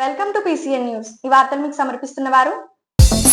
Welcome to PCN news. ఈ వార్తలు మీకు సమర్పిస్తున్న వారు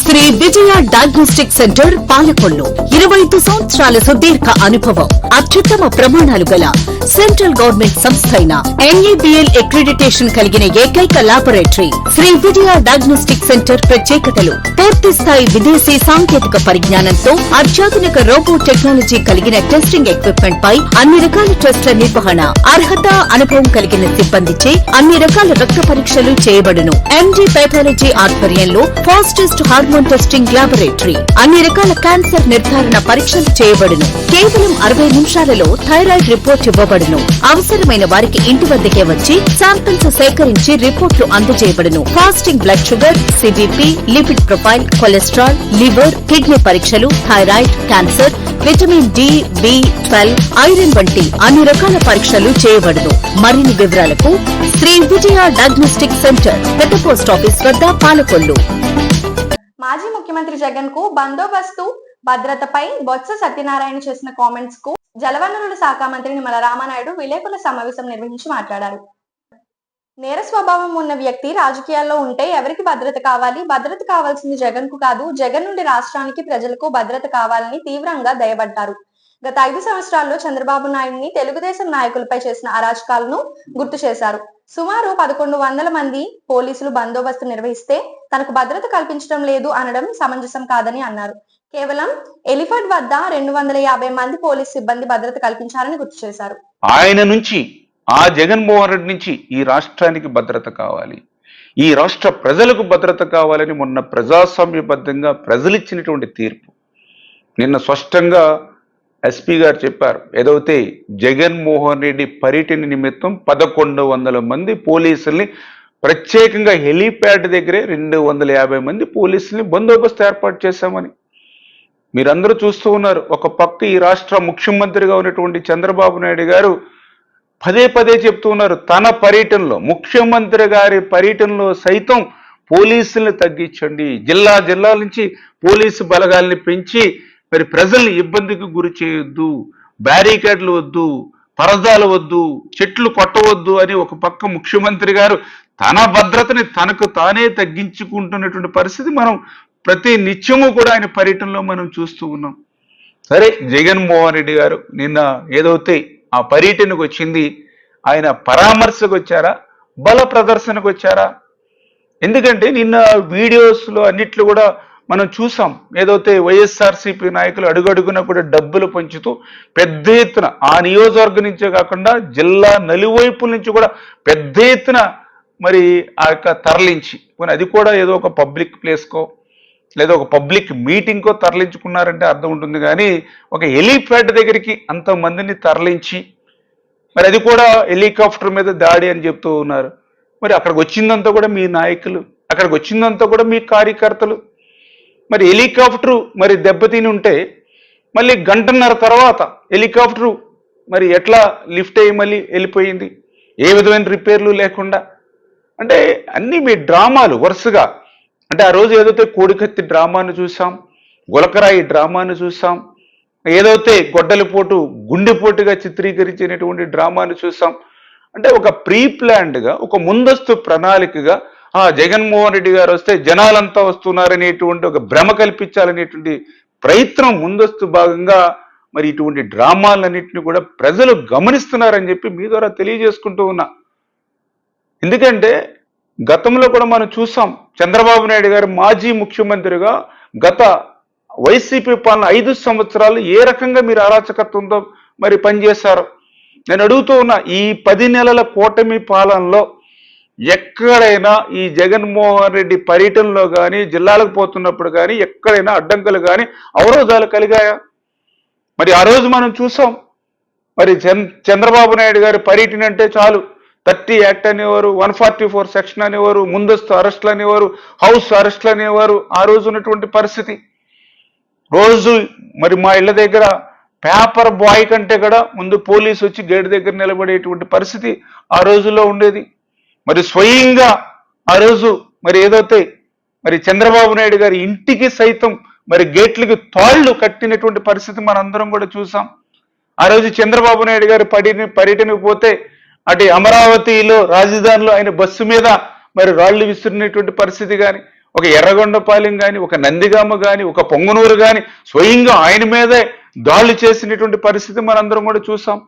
శ్రీ విజయ డయాగ్నోస్టిక్ సెంటర్ పాలకొల్లు. 25 సంవత్సరాల సుదీర్ఘ అనుభవం, అత్యుత్తమ ప్రమాణాలు గల సెంట్రల్ గవర్నమెంట్ సంస్థ అయిన NABL అక్రిడిటేషన్ కలిగిన ఏకైక laboratory Shri Vijaya diagnostic centre. ప్రత్యేకతలు: పూర్తి స్థాయి విదేశీ సాంకేతిక పరిజ్ఞానంతో అత్యాధునిక రోబో టెక్నాలజీ కలిగిన టెస్టింగ్ ఎక్విప్మెంట్ పై అన్ని రకాల టెస్టుల నిర్వహణ, అర్హత, అనుభవం కలిగిన సిబ్బందిచే అన్ని రకాల రక్త పరీక్షలు చేయబడును. MD పైథాలజీ ఆధ్వర్యంలో ఫాస్టెస్ట్ హార్మోన్ టెస్టింగ్ లాబొరేటరీ, అన్ని రకాల క్యాన్సర్ నిర్ధారణ పరీక్షలు చేయబడును. కేవలం 60 నిమిషాలలో థైరాయిడ్ రిపోర్ట్ ఇవ్వబడును. అవసరమైన వారికి ఇంటి వద్దకే వచ్చి శాంపిల్స్ సేకరించి రిపోర్ట్లు అందజేయబడును. Fasting blood sugar, CBP, lipid profile, cholesterol, liver, kidney పరీక్షలు, thyroid, cancer, vitamin D, B12, iron వంటి అన్ని రకాల పరీక్షలు చేయబడును. మరిన్ని వివరాలకు శ్రీ విజయ డయాగ్నోస్టిక్ సెంటర్, పెద్ద పోస్ట్ ఆఫీస్ వద్ద, పాలకొల్లు. మాజీ ముఖ్యమంత్రి జగన్ కు బందోబస్తు భద్రతపై బొత్స సత్యనారాయణ చేసిన కామెంట్స్ కు జలవనరుల శాఖ మంత్రి నిమ్మల రామానాయుడు విలేకరుల సమావేశం నిర్వహించి మాట్లాడారు. నేర స్వభావం ఉన్న వ్యక్తి రాజకీయాల్లో ఉంటే ఎవరికి భద్రత కావాలి? భద్రత కావాల్సింది జగన్ కు కాదు, జగన్ నుండి రాష్ట్రానికి, ప్రజలకు భద్రత కావాలని తీవ్రంగా దయబడ్డారు. గత 5 సంవత్సరాల్లో చంద్రబాబు నాయుడిని తెలుగుదేశం నాయకులపై చేసిన అరాచకాలను గుర్తు చేశారు. సుమారు 1100 మంది పోలీసులు బందోబస్తు నిర్వహిస్తే తనకు భద్రత కల్పించడం లేదు అనడం సమంజసం కాదని అన్నారు. కేవలం ఎలిఫర్ట్ వద్ద 250 మంది పోలీస్ సిబ్బంది భద్రత కల్పించారని గుర్తు చేశారు. ఆయన నుంచి, ఆ జగన్మోహన్ రెడ్డి నుంచి ఈ రాష్ట్రానికి భద్రత కావాలి, ఈ రాష్ట్ర ప్రజలకు భద్రత కావాలని మొన్న ప్రజాస్వామ్యబద్ధంగా ప్రజలిచ్చినటువంటి తీర్పు నిన్న స్పష్టంగా SP గారు చెప్పారు. ఏదైతే జగన్మోహన్ రెడ్డి పర్యటన నిమిత్తం 1100 మంది పోలీసుల్ని ప్రత్యేకంగా హెలీప్యాడ్ దగ్గరే 250 మంది పోలీసుల్ని బందోబస్తు ఏర్పాటు చేశామని మీరందరూ చూస్తూ ఉన్నారు. ఒక పక్క ఈ రాష్ట్ర ముఖ్యమంత్రిగా ఉన్నటువంటి చంద్రబాబు నాయుడు గారు పదే పదే చెప్తూ ఉన్నారు, తన పర్యటనలో, ముఖ్యమంత్రి గారి పర్యటనలో సైతం పోలీసుల్ని తగ్గించండి, జిల్లాల నుంచి పోలీసు బలగాల్ని పెంచి మరి ప్రజల్ని ఇబ్బందికి గురి చేయొద్దు, బ్యారికేడ్లు వద్దు, పరదాలు వద్దు, చెట్లు కొట్టవద్దు అని ఒక పక్క ముఖ్యమంత్రి గారు తన భద్రతని తనకు తానే తగ్గించుకుంటున్నటువంటి పరిస్థితి మనం ప్రతి నిత్యము కూడా ఆయన పర్యటనలో మనం చూస్తూ ఉన్నాం. సరే, జగన్మోహన్ రెడ్డి గారు నిన్న ఏదైతే ఆ పర్యటనకు వచ్చింది, ఆయన పరామర్శకు వచ్చారా, బల ప్రదర్శనకు వచ్చారా? ఎందుకంటే నిన్న వీడియోస్లో అన్నిట్లో కూడా మనం చూసాం, ఏదైతే వైఎస్ఆర్సీపీ నాయకులు అడుగడుగున కూడా డబ్బులు పంచుతూ పెద్ద ఎత్తున ఆ నియోజకవర్గం నుంచే కాకుండా జిల్లా నలువైపుల నుంచి కూడా పెద్ద ఎత్తున మరి ఆ యొక్క తరలించి, అది కూడా ఏదో ఒక పబ్లిక్ ప్లేస్కో లేదా ఒక పబ్లిక్ మీటింగ్కో తరలించుకున్నారంటే అర్థం ఉంటుంది. కానీ ఒక హెలీప్యాడ్ దగ్గరికి అంతమందిని తరలించి మరి అది కూడా హెలికాప్టర్ మీద దాడి అని చెప్తూ ఉన్నారు. మరి అక్కడికి వచ్చిందంతా కూడా మీ నాయకులు, అక్కడికి వచ్చిందంతా కూడా మీ కార్యకర్తలు. మరి హెలికాప్టరు మరి దెబ్బతిని ఉంటే మళ్ళీ 1.5 గంట తర్వాత హెలికాప్టరు మరి ఎట్లా లిఫ్ట్ అయ్యి మళ్ళీ వెళ్ళిపోయింది, ఏ విధమైన రిపేర్లు లేకుండా? అంటే అన్నీ మీ డ్రామాలు వరుసగా. అంటే ఆ రోజు ఏదైతే కోడికత్తి డ్రామాను చూసాం, గులకరాయి డ్రామాను చూసాం, ఏదైతే గొడ్డలిపోటు గుండెపోటుగా చిత్రీకరించినటువంటి డ్రామాను చూసాం. అంటే ఒక ప్రీ ప్లాన్డ్గా, ఒక ముందస్తు ప్రణాళికగా జగన్మోహన్ రెడ్డి గారు వస్తే జనాలంతా వస్తున్నారనేటువంటి ఒక భ్రమ కల్పించాలనేటువంటి ప్రయత్నం ముందస్తు భాగంగా మరి ఇటువంటి డ్రామాలన్నింటినీ కూడా ప్రజలు గమనిస్తున్నారని చెప్పి మీ ద్వారా తెలియజేసుకుంటూ ఉన్నా. ఎందుకంటే గతంలో కూడా మనం చూసాం, చంద్రబాబు నాయుడు గారు మాజీ ముఖ్యమంత్రిగా గత వైసీపీ పాలన 5 సంవత్సరాలు ఏ రకంగా మీరు అరాచకత్వంతో మరి పనిచేశారో నేను అడుగుతూ ఉన్నా. ఈ 10 నెలల కూటమి పాలనలో ఎక్కడైనా ఈ జగన్మోహన్ రెడ్డి పర్యటనలో కానీ, జిల్లాలకు పోతున్నప్పుడు కానీ ఎక్కడైనా అడ్డంకులు కానీ అవరోధాలు కలిగాయా? మరి ఆ రోజు మనం చూసాం, మరి చంద్రబాబు నాయుడు గారి పర్యటన అంటే చాలు 30 యాక్ట్ అనేవారు, 144 సెక్షన్ అనేవారు, ముందస్తు అరెస్టులు అనేవారు, హౌస్ అరెస్టులు అనేవారు. ఆ రోజు ఉన్నటువంటి పరిస్థితి. రోజు మరి మా ఇళ్ల దగ్గర పేపర్ బాయ్ కంటే కూడా ముందు పోలీసు వచ్చి గేట్ దగ్గర నిలబడేటువంటి పరిస్థితి ఆ రోజుల్లో ఉండేది. మరి స్వయంగా ఆ రోజు మరి ఏదైతే మరి చంద్రబాబు నాయుడు గారి ఇంటికి సైతం మరి గేట్లకి తాళ్లు కట్టినటువంటి పరిస్థితి మనందరం కూడా చూసాం. ఆ రోజు చంద్రబాబు నాయుడు గారు పర్యటనకు పోతే అటు అమరావతిలో రాజధానిలో ఆయన బస్సు మీద మరి రాళ్లు విసిరినటువంటి పరిస్థితి కానీ, ఒక ఎర్రగొండపాలెం కానీ, ఒక నందిగామ కానీ, ఒక పొంగనూరు కానీ స్వయంగా ఆయన మీదే దాడులు చేసినటువంటి పరిస్థితి మనందరం కూడా చూసాం.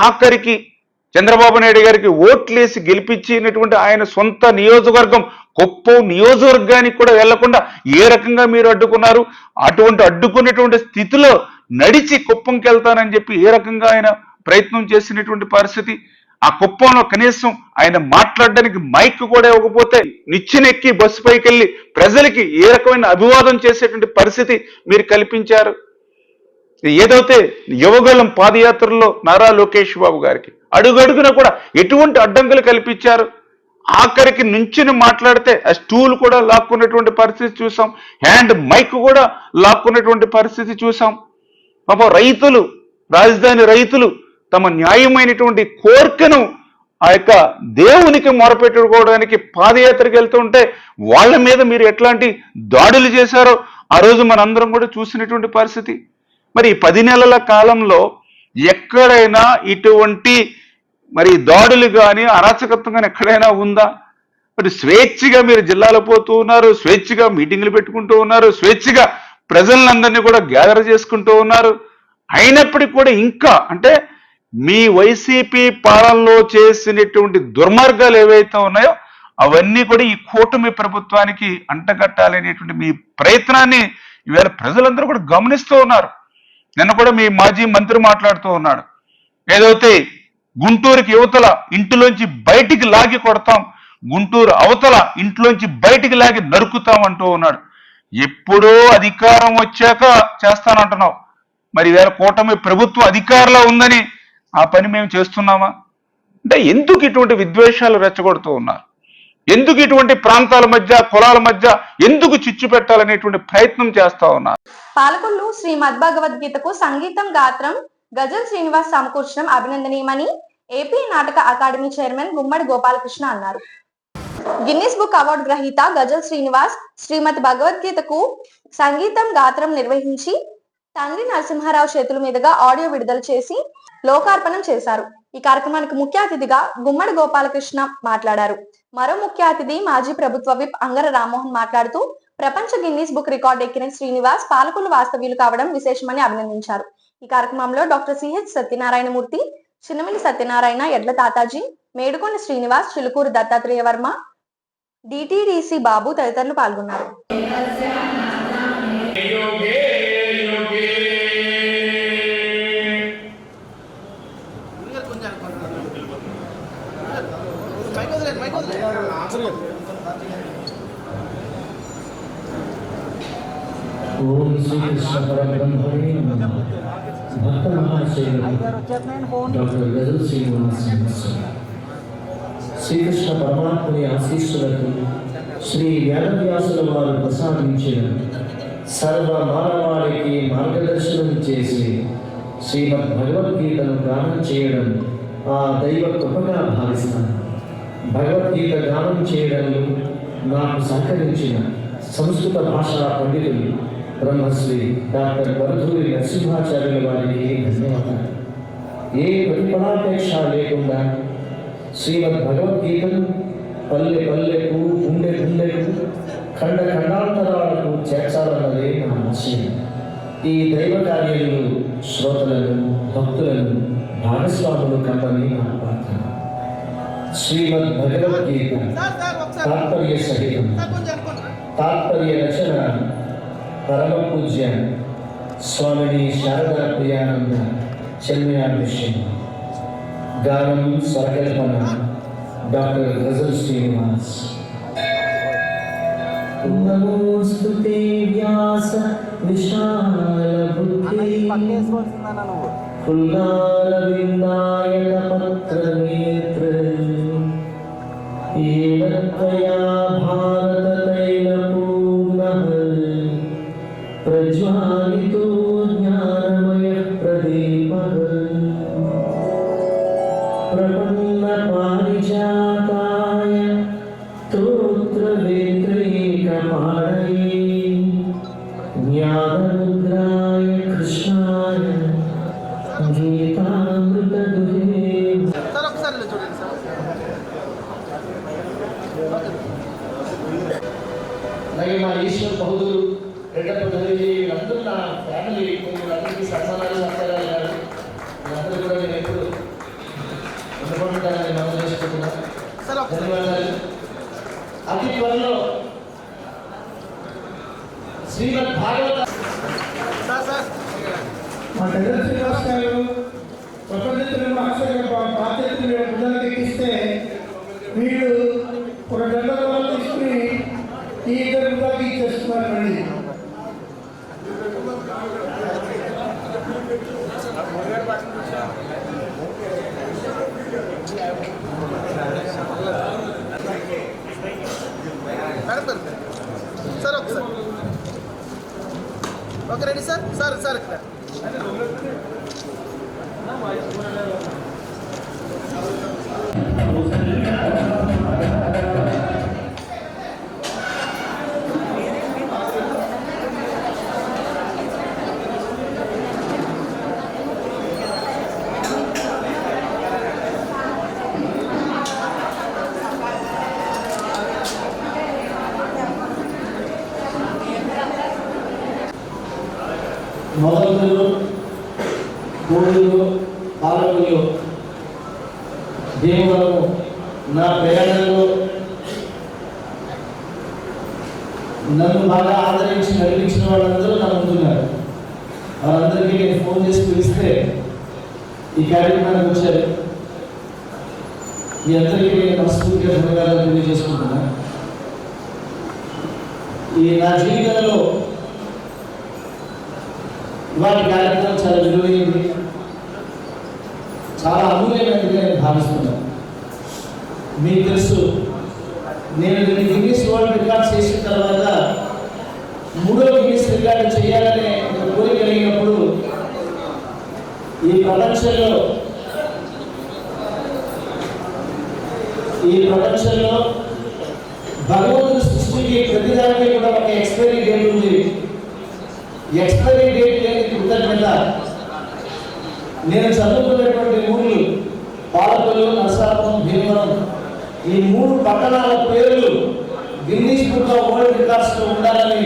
ఆఖరికి చంద్రబాబు నాయుడు గారికి ఓట్లేసి గెలిపించినటువంటి ఆయన సొంత నియోజకవర్గం కుప్పం నియోజకవర్గానికి కూడా వెళ్లకుండా ఏ రకంగా మీరు అడ్డుకున్నారు? అటువంటి అడ్డుకున్నటువంటి స్థితిలో నడిచి కుప్పంకి వెళ్తానని చెప్పి ఏ రకంగా ఆయన ప్రయత్నం చేసినటువంటి పరిస్థితి. ఆ కుప్పంలో కనీసం ఆయన మాట్లాడడానికి మైక్ కూడా ఇవ్వకపోతే నిచ్చెనెక్కి బస్సు పైకి వెళ్ళి ప్రజలకి ఏ రకమైన అభివాదం చేసేటువంటి పరిస్థితి మీరు కల్పించారు. ఏదైతే యువగలం పాదయాత్రలో నారా లోకేష్ బాబు గారికి అడుగడుగున కూడా ఎటువంటి అడ్డంకులు కల్పించారు. ఆఖరికి నుంచుని మాట్లాడితే ఆ స్టూల్ కూడా లాక్కున్నటువంటి పరిస్థితి చూసాం, హ్యాండ్ మైక్ కూడా లాక్కున్నటువంటి పరిస్థితి చూసాం. పాపం రైతులు, రాజధాని రైతులు తమ న్యాయమైనటువంటి కోరికను ఆ యొక్క దేవునికి మొరపెట్టుకోవడానికి పాదయాత్రకు వెళ్తుంటే వాళ్ళ మీద మీరు ఎట్లాంటి దాడులు చేశారో ఆ రోజు మనందరం కూడా చూసినటువంటి పరిస్థితి. మరి 10 నెలల కాలంలో ఎక్కడైనా ఇటువంటి మరి దాడులు కానీ అరాచకత్వం కానీ ఎక్కడైనా ఉందా? మరి స్వేచ్ఛగా మీరు జిల్లాలో పోతూ ఉన్నారు, స్వేచ్ఛగా మీటింగ్లు పెట్టుకుంటూ ఉన్నారు, స్వేచ్ఛగా ప్రజలందరినీ కూడా గ్యాదర్ చేసుకుంటూ ఉన్నారు. అయినప్పటికీ కూడా ఇంకా అంటే మీ వైసీపీ పాలనలో చేసినటువంటి దుర్మార్గాలు ఏవైతే ఉన్నాయో అవన్నీ కూడా ఈ కూటమి ప్రభుత్వానికి అంటగట్టాలనేటువంటి మీ ప్రయత్నాన్ని ఈవేళ ప్రజలందరూ కూడా గమనిస్తూ ఉన్నారు. నిన్న కూడా మీ మాజీ మంత్రి మాట్లాడుతూ ఉన్నాడు, ఏదైతే గుంటూరుకి యువతల ఇంటిలోంచి బయటికి లాగి కొడతాం, గుంటూరు అవతల ఇంట్లోంచి బయటికి లాగి నరుకుతాం అంటూ ఉన్నాడు. ఎప్పుడో అధికారం వచ్చాక చేస్తానంటున్నావు. మరి వేళ కూటమి ప్రభుత్వం అధికారంలో ఉందని ఆ పని మేము చేస్తున్నామా? అంటే ఎందుకు ఇటువంటి విద్వేషాలు రెచ్చగొడుతూ ఉన్నారు? ఎందుకు ఇటువంటి ప్రాంతాల మధ్య, కులాల మధ్య ఎందుకు చిచ్చు పెట్టాలనేటువంటి ప్రయత్నం చేస్తా ఉన్నారు? పాలకొల్లు శ్రీమద్ భగవద్గీతకు సంగీతం గాత్రం గజల్ శ్రీనివాస్ సమకూర్చడం అభినందనీయమని ఏపీ నాటక అకాడమీ చైర్మన్ గుమ్మడి గోపాలకృష్ణ అన్నారు. గిన్నిస్ బుక్ అవార్డు గ్రహీత గజల్ శ్రీనివాస్ శ్రీమద్ భగవద్గీతకు సంగీతం గాత్రం నిర్వహించి తండ్రి నరసింహారావు చేతుల మీదుగా ఆడియో విడుదల చేసి లోకార్పణం చేశారు. ఈ కార్యక్రమానికి ముఖ్య అతిథిగా గుమ్మడి గోపాలకృష్ణ మాట్లాడారు. మరో ముఖ్య అతిథి మాజీ ప్రభుత్వ విప్ అంగర రామ్మోహన్ మాట్లాడుతూ ప్రపంచ గిన్నీస్ బుక్ రికార్డు ఎక్కిన శ్రీనివాస్ పాలకొల్లు వాస్తవ్యులు కావడం విశేషమని అభినందించారు. ఈ కార్యక్రమంలో డాక్టర్ సిహెచ్ సత్యనారాయణమూర్తి, చిన్నమిల్లి సత్యనారాయణ, ఎడ్ల తాతాజీ, మేడుకొండ శ్రీనివాస్, చిలుకూరు దత్తాత్రేయ వర్మ, డిటిడిసి బాబు తదితరులు పాల్గొన్నారు. ओम श्री कृष्ण परब्रह्मणे नमः। भक्त महाशय डॉक्टर गजल श्रीनिवास శ్రీకృష్ణ పరమాత్మని ఆశీస్సులకు శ్రీ వేదవ్యాసుల వారు ప్రసాదించిన సర్వ మానవాళికి మార్గదర్శనం చేసి శ్రీమద్ భగవద్గీతను గానం చేయడం ఆ దైవ కృపగా భావిస్తాను. భగవద్గీత గానం చేయడంలో నాకు సహకరించిన సంస్కృత భాషా పండితులు బ్రహ్మశ్రీ డాక్టర్ వరదూరి నరసింహాచార్యుల వారికి ధన్యవాదాలు. ఏ ప్రతిఫలాపేక్ష లేకుండా శ్రీమద్ భగవద్గీతను పల్లె పల్లెకు, గుండె గుండెకు, ఖండ ఖండాంతరాలకు చేర్చాలన్నదే నా ఆశయం. ఈ దైవ కార్యంలో శ్రోతలను, భక్తులను భాగస్వాములు కమ్మని నా ప్రార్థన. శ్రీమద్ భగవద్గీత తాత్పర్య సహితం, తాత్పర్య రచన పరమ పూజ్య స్వామిని శారదా ప్రియానంద చెన్మయాభిషేకం. గానం స్వరకల్పన డాక్టర్ గజల్ శ్రీనివాస్. నమోస్తుతే వ్యాస విశాల బుద్ధి ఫుల్లాల విందాయక పత్ర నేత్ర ఏనత్వయా భారత తైల పూర్ణః ప్రజ్వాలితో జ్ఞానమయ ప్రదీపః ప్రపన్న పారిజాతాయ స్తోత్ర వేత్రైకపాణయే జ్ఞానముద్రాయ కృష్ణాయ గీతామృతదుహే. అలాగే మా ఈశ్వర్ బహదూర్ రెడ్డప్ప ధనజీ వీళ్ళందరూ నా ఫ్యామిలీ, వీళ్ళందరికీ సన్మానాలు సత్కారాలు గారు వీళ్ళందరూ కూడా నేను ఎప్పుడు అందుకుంటానని మనం చేసుకుంటున్నాను. ధన్యవాదాలు. అతి త్వరలో శ్రీమద్ భాగవత మా దగ్గర శ్రీనివాస్ గారు ప్రపంచ తెలుగు బాధ్యతలు పిల్లలకి ఎక్కిస్తే వీళ్ళు ఒక 2 రోజులు తీసుకుని ఈ ఇద్దరు పిల్లలకి ఇచ్చేస్తున్నారు. మళ్ళీ సార్ ఒకసారి okay ready sir sir sir ఇక్కడ మొదలు కోడులు పాలకులు దేవులను నా ప్రయాణంలో నన్ను బాగా ఆదరించి నడిపించిన వాళ్ళందరూ నా ముందున్నారు. వాళ్ళందరికీ నేను ఫోన్ చేసి పిలిస్తే ఈ కార్యక్రమానికి వచ్చారు. మీ అందరికీ నేను మనస్ఫూర్తిగా ధన్యవాదాలు తెలియజేసుకుంటున్నాను. ఈ నా జీవితంలో ఇవాటి కార్యక్రమం చాలా విలువైనది, చాలా అమూల్యమైనదిగా నేను భావిస్తున్నాను. మీకు తెలుసు, నేను గిన్నీస్ వరల్డ్ రికార్డ్ చేసిన తర్వాత 3వ గిన్నీస్ రికార్డు చేయాలనే కోరిక కలిగినప్పుడు ఈ ప్రపంచంలో భగవంతుడి సృష్టికి ప్రతిదానికి కూడా ఒక ఎక్స్పైరీ డేట్ ఉంది. ఎక్స్పైరీ డేట్ లేని కృతజ్ఞత. నేను చదువుకున్నటువంటి ఊళ్ళు పాలకొల్లు, నరసాపురం, భీమవరం, ఈ 3 పట్టణాల పేర్లు గిన్నీస్ బుక్ ఆఫ్ వరల్డ్ రికార్డ్స్లో ఉండాలని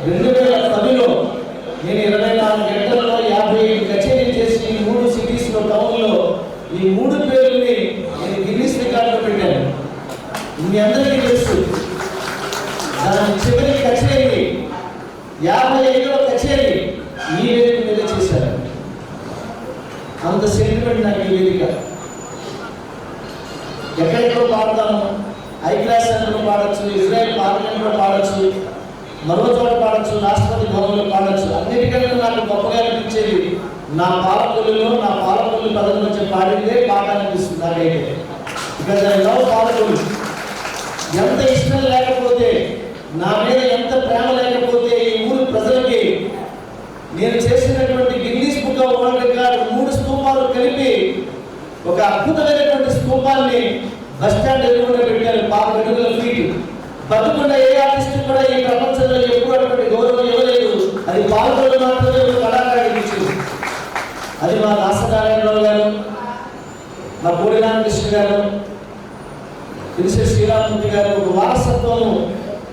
2010లో నేను 24 గంటల్లో 55 కచేరీలు చేసి ఈ 3 సిటీస్లో, టౌన్లో ఈ 3 పేర్లని నేను గిన్నీస్ రికార్డులో పెట్టాను. మీ అందరికీ తెలుసు, దాని చివరి కచేరీ 55వ కచేరీ ఈ వేదిక మీద చేశారు. అంత సెంటిమెంట్ నాకు ఈ వేదిక. ఎక్కడెక్కడో పాడతాను, హై క్లాస్ సెంటర్లో పాడచ్చు, ఇజ్రాయెల్ పార్లమెంట్లో పాడచ్చు, మరో చోట పాడచ్చు, రాష్ట్రపతి భవన్లో పాడచ్చు. అన్నిటికంటే నాకు గొప్పగా అనిపించేది నా పాలకొల్లులో, నా పాలకొల్లు పదం నుంచి పాడిందే పాట అనిపిస్తుంది నాకైతే. Because I love Palakollu. ఎంత ఇష్టం లేకపోతే, నా మీద ఎంత ప్రేమ లేకపోతే ఈ ఊరు ప్రజలకి నేను చేసినటువంటి Guinness book of world record 3 స్తూపాలు కలిపి ఒక అద్భుతమైనటువంటి స్తూపాన్ని బస్టాండ్ ఎదురుగా పెట్టారు. 5 అడుగుల ఫీట్. బతుకున్న ఏ ఆర్టిస్ట్ కూడా ఈ ప్రపంచంలో ఎప్పుడు అటువంటి గౌరవం ఇవ్వలేదు. అది పాల్గొని మాత్రమే ఒక కళాకారుడికి ఇచ్చింది. అది మా దాసనారాయణరావు గారు, మా పూడి రామకృష్ణ గారు, పిలిసే శ్రీరామూర్తి గారు ఒక వారసత్వం.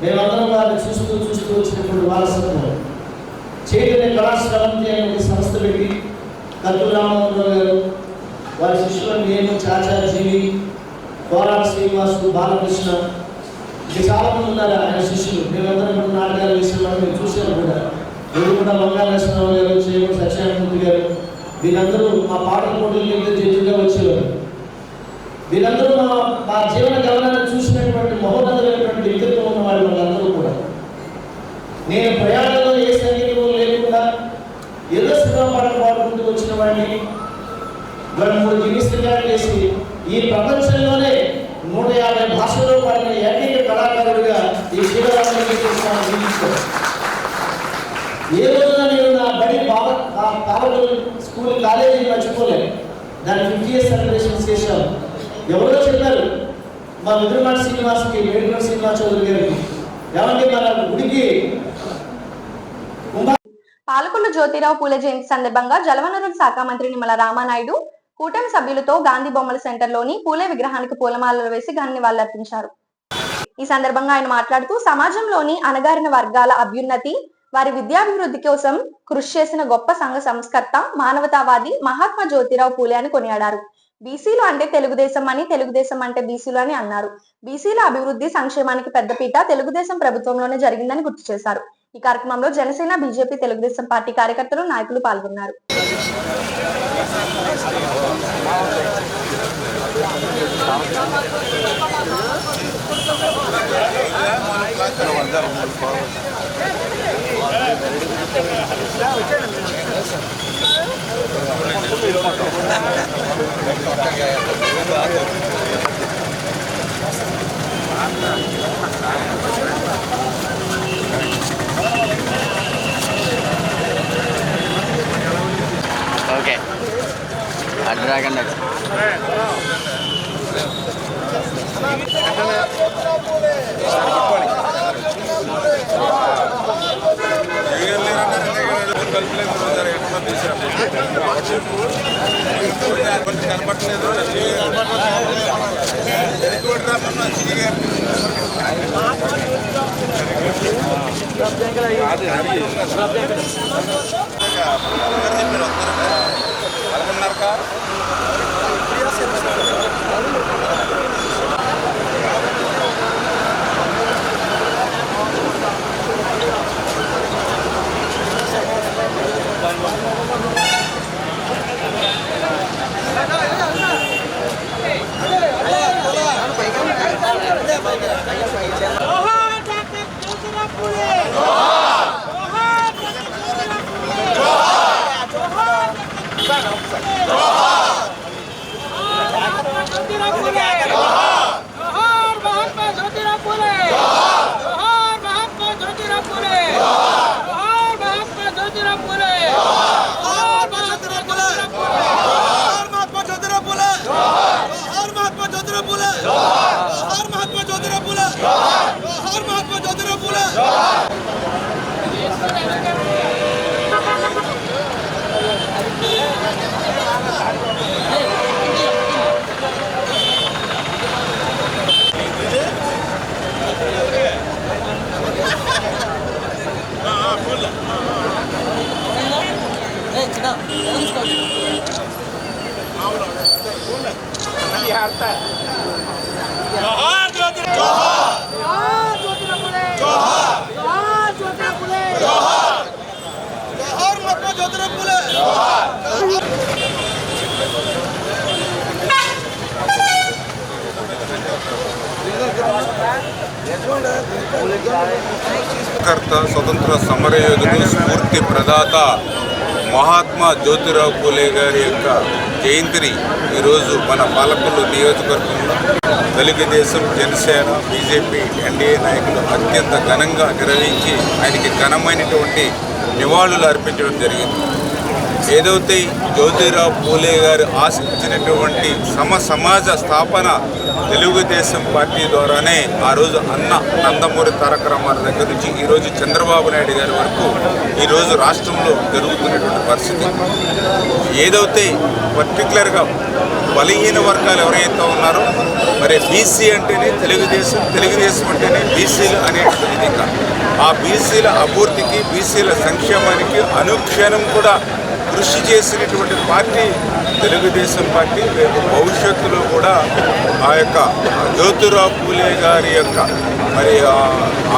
మేమందరం వారిని చూస్తూ వచ్చినటువంటి వారసత్వం. చైతన్య కళాశ్రవంతి అనే ఒక సంస్థ పెట్టి కత్తూరు రామరావు గారు, వారి శిష్యులు నేను, చాచా జీవి, కోరాట శ్రీనివాసు, బాలకృష్ణ, ఇంకా చాలా మంది ఉన్నారు ఆయన శిష్యులు. మేమందరం కూడా నాటకాలు వేసేవాళ్ళు, మేము చూసాము కూడా. ఎదురుకుండా మంగాళేశ్వరరావు గారు, చేయూరు సత్యనారాయణమూర్తి గారు, వీళ్ళందరూ మా పాటల పోటీల జడ్జిగా వచ్చేవారు. వీళ్ళందరూ మా జీవన గమనాన్ని చూసినటువంటి మహోన్నతమైనటువంటి వ్యక్తిత్వం ఉన్న వాళ్ళు వాళ్ళందరూ కూడా. నేను ప్రయాణంలో ఏ సంగీతం లేకుండా ఏదో సినిమా పాటలు పాడుకుంటూ వచ్చిన వాడిని 3 గిన్నీస్ రికార్డులు చేసి ఈ ప్రపంచంలోనే 150 భాషల్లో పాడిన ఏకైక కళాకారుడిగా ఈ శ్రీరామూర్తి జీవించాను. ఏ రోజున నేను నా బడి పాలకొల్లు స్కూల్ కాలేజీని మర్చిపోలేదు. దాని 50 ఇయర్స్ సెలబ్రేషన్ చేశాను. ఎవరో చెప్పారు మా విద్రుమాటి శ్రీనివాస్కి, వేడుకొండ శ్రీనివాస్ చౌదరి గారికి, ఏమంటే మన గుడికి పాలకొల్లు జ్యోతిరావు పూలే జయంతి సందర్భంగా జలవనరుల శాఖ మంత్రి నిమ్మల రామానాయుడు కూటమి సభ్యులతో గాంధీ బొమ్మల సెంటర్లోని పూలే విగ్రహానికి పూలమాలలు వేసి ఘన నివాళులర్పించారు. ఈ సందర్భంగా ఆయన మాట్లాడుతూ సమాజంలోని అణగారిన వర్గాల అభ్యున్నతి, వారి విద్యాభివృద్ధి కోసం కృషి చేసిన గొప్ప సంఘ సంస్కర్త, మానవతావాది మహాత్మా జ్యోతిరావు పూలే అని కొనియాడారు. బీసీలు అంటే తెలుగుదేశం అని, తెలుగుదేశం అంటే బీసీలు అని అన్నారు. బీసీల అభివృద్ధి సంక్షేమానికి పెద్దపీట తెలుగుదేశం ప్రభుత్వంలోనే జరిగిందని గుర్తు చేశారు. ఈ కార్యక్రమంలో జనసేన, బీజేపీ, తెలుగుదేశం పార్టీ కార్యకర్తలు, నాయకులు పాల్గొన్నారు. ఓకే అడ్రాగండి కనపట్లేదు. స్వతంత్ర సమరయోధుడు, స్ఫూర్తి ప్రదాత మహాత్మా జ్యోతిరావు పూలే గారి యొక్క జయంతిని ఈరోజు మన పాలకొల్లు నియోజకవర్గంలో తెలుగుదేశం, జనసేన, బీజేపీ, ఎన్డీఏ నాయకులు అత్యంత ఘనంగా నిర్వహించి ఆయనకి ఘనమైనటువంటి నివాళులు అర్పించడం జరిగింది. ఏదైతే జ్యోతిరావు పూలే గారు ఆశించినటువంటి సమాజ స్థాపన తెలుగుదేశం పార్టీ ద్వారానే ఆ రోజు అన్న నందమూరి తారక రామారావు దగ్గర నుంచి ఈరోజు చంద్రబాబు నాయుడు గారి వరకు ఈరోజు రాష్ట్రంలో జరుగుతున్నటువంటి పరిస్థితి. ఏదైతే పర్టికులర్గా బలహీన వర్గాలు ఎవరైతే ఉన్నారో మరి బీసీ అంటేనే తెలుగుదేశం, తెలుగుదేశం అంటేనే బీసీలు అనేటువంటి విధంగా ఆ బీసీల అభివృద్ధికి, బీసీల సంక్షేమానికి అనుక్షణం కూడా కృషి చేసినటువంటి పార్టీ తెలుగుదేశం పార్టీ. రేపు భవిష్యత్తులో కూడా ఆ యొక్క జ్యోతిరావు పూలే గారి యొక్క మరి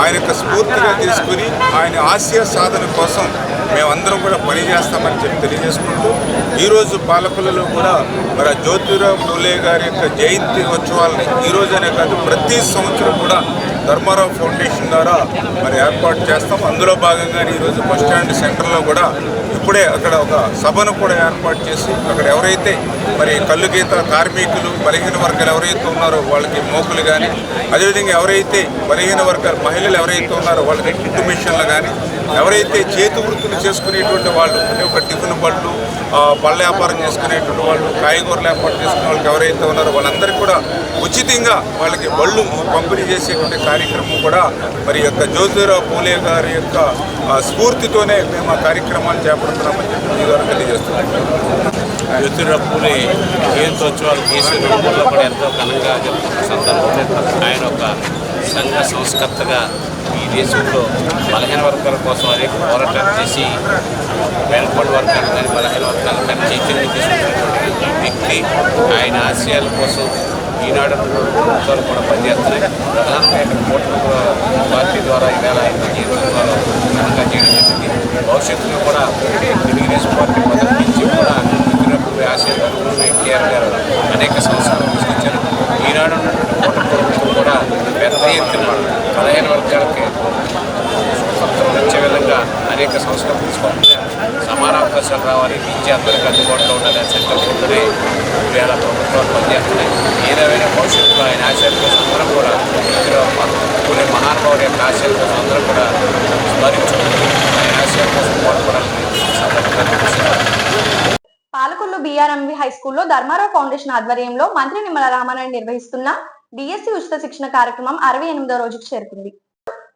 ఆయన యొక్క స్ఫూర్తిగా తీసుకుని ఆయన ఆశయ సాధన కోసం మేమందరం కూడా పనిచేస్తామని చెప్పి తెలియజేసుకుంటూ ఈరోజు పాలకొల్లులో కూడా మరి జ్యోతిరావు పూలే గారి యొక్క జయంతి ఉత్సవాలని ఈరోజనే కాదు ప్రతి సంవత్సరం కూడా ధర్మారావు ఫౌండేషన్ ద్వారా మరి ఏర్పాటు చేస్తాం. అందులో భాగంగానే ఈరోజు బస్టాండ్ సెంటర్లో కూడా ఇప్పుడే అక్కడ ఒక సభను కూడా ఏర్పాటు చేసి అక్కడ ఎవరైతే మరి కళ్ళు గీత కార్మికులు, బలహీన వర్గాలు ఎవరైతే ఉన్నారో వాళ్ళకి మోకులు కానీ, అదేవిధంగా ఎవరైతే బలహీన వర్గాలు మహిళలు ఎవరైతే ఉన్నారో వాళ్ళకి కుట్టు మిషన్లు కానీ, ఎవరైతే చేతి వృత్తులు చేసుకునేటువంటి వాళ్ళు అంటే ఒక టిఫిన్ బళ్ళు, పళ్ళ వ్యాపారం చేసుకునేటువంటి వాళ్ళు, కాయగూరల వ్యాపారం చేసుకునే వాళ్ళకి ఎవరైతే ఉన్నారో వాళ్ళందరికీ కూడా ఉచితంగా వాళ్ళకి బళ్ళు పంపిణీ చేసేటువంటి కార్యక్రమం కూడా మరి యొక్క జ్యోతిరావు పూలే గారి యొక్క స్ఫూర్తితోనే మేము ఆ కార్యక్రమాలు చేపడుతున్నామని చెప్పి మీ ద్వారా తెలియజేస్తున్నాం. జ్యోతిరావు పూలే జయంతోత్సవాలు బీసీ కూడా ఎంతో ఘనంగా జరుపుకున్న సందర్భంలో ఆయన ఒక సంఘ సంస్కర్తగా ఈ దేశంలో బలహీన వర్గాల కోసం అనేక పోరాటాలు చేసి వెనుకబడి వర్గాలు కానీ బలహీన వర్గాలు కానీ చైతన్యం తీసుకున్నటువంటి ఈ వ్యక్తి ఆయన ఆశయాల కోసం ఈనాడు ప్రభుత్వాలు కూడా పనిచేస్తున్నాయి. ప్రధానంగా ఇక్కడ కూటమి పార్టీ ద్వారా ఈవేళ ఆయన జీవితం ద్వారా ఘనంగా చేయడం జరిగింది. భవిష్యత్తులో కూడా తెలుగుదేశం పార్టీ మొదటి నుంచి కూడా ఇచ్చినప్పుడు ఆశయాలు ఎన్టీఆర్ గారు అనేక సంవత్సరాలు తీసుకొచ్చారు. ఈనాడు ఉన్నటువంటి కూటమి ప్రభుత్వం కూడా పెద్ద ఎత్తున బలహీన వర్గాలకి స్వతంత్రం వచ్చే విధంగా అనేక సంస్కరణలు తీసుకుంటే సమాన అవకాశాలు రావాలి, విద్య అందరికీ అందుబాటులో ఉండాలి అనే సంకల్పంతోనే ఈవేళ ప్రభుత్వాలు పనిచేస్తున్నాయి. ఏదేమైనా భవిష్యత్తులో ఆయన ఆశయాల కోసం అందరం కూడా కొన్ని మహానుభావుల యొక్క ఆశయాల కోసం అందరం కూడా స్మరించుకుంటూ ఆయన ఆశయాల కోసం పోరాడాలని పాలకొల్లు బీఆర్ఎంవి హై స్కూల్లో ధర్మారావు ఫౌండేషన్ ఆధ్వర్యంలో మంత్రి నిమ్మల రామానాయుడు నిర్వహిస్తున్న డిఎస్సి ఉచిత శిక్షణ కార్యక్రమం 68వ రోజుకు చేరుకుంది.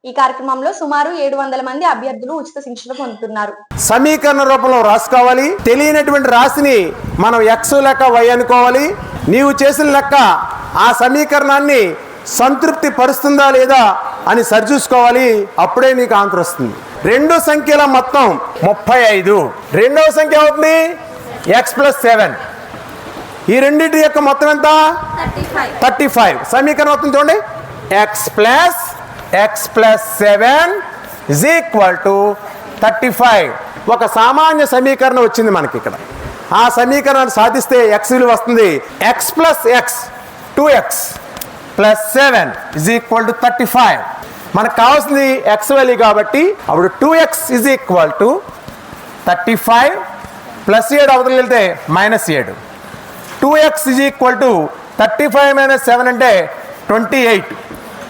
ఈ కార్యక్రమంలో సుమారు 700 మంది అభ్యర్థులు ఉచిత శిక్షణ పొందుతున్నారు. సమీకరణ రూపంలో రాసుకోవాలి. తెలియనటువంటి రాశిని మనం ఎక్స్ లెక్క వై అనుకోవాలి. నీవు చేసిన లెక్క ఆ సమీకరణాన్ని సంతృప్తి పరుస్తుందా లేదా అని సరిచూసుకోవాలి. అప్పుడే నీకు ఆన్సర్ వస్తుంది. రెండు సంఖ్యల మొత్తం 35. రెండవ సంఖ్య అవుతుంది x+7. ఈ రెండింటి యొక్క మొత్తం ఎంత? 35. సమీకరణం అవుతుంది చూడండి. x+7 = 35. ఒక సామాన్య సమీకరణం వచ్చింది మనకి ఇక్కడ. ఆ సమీకరణాన్ని సాధిస్తే x విలువ వస్తుంది. x+x 2x + 7 = 35. మనకు కావాల్సింది x వాల్యూ కాబట్టి అప్పుడు 2x = 35 +7 అవతల వెళ్తే -7. 2x = 35 - 7 అంటే 28.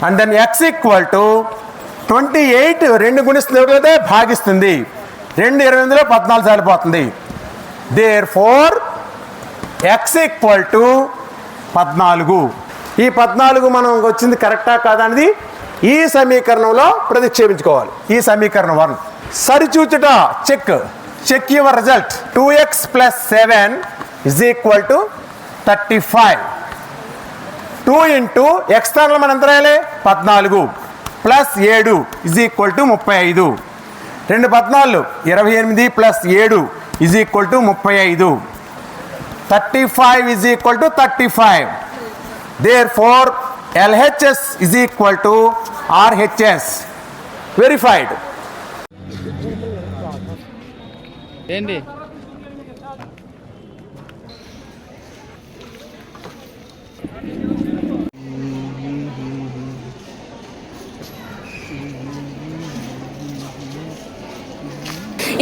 And then x = 28. 2 గుణిస్తుంది భాగిస్తుంది. 2 28లో 14 సరిపోతుంది. Therefore x = 14. ఈ 14 మనం వచ్చింది కరెక్టా కాదా అనేది ఈ సమీకరణంలో ప్రతిక్షేపించుకోవాలి. ఈ సమీకరణం 1 సరిచూచుట check your result. 2x + 7 = 35. 2 × x స్థానంలో మనం ఎంత రాయాలి? 14 + 7 = 35. 2 14 28 + 7 = 35. 35 = 35. Therefore, LHS = RHS. Verified. ఏంటి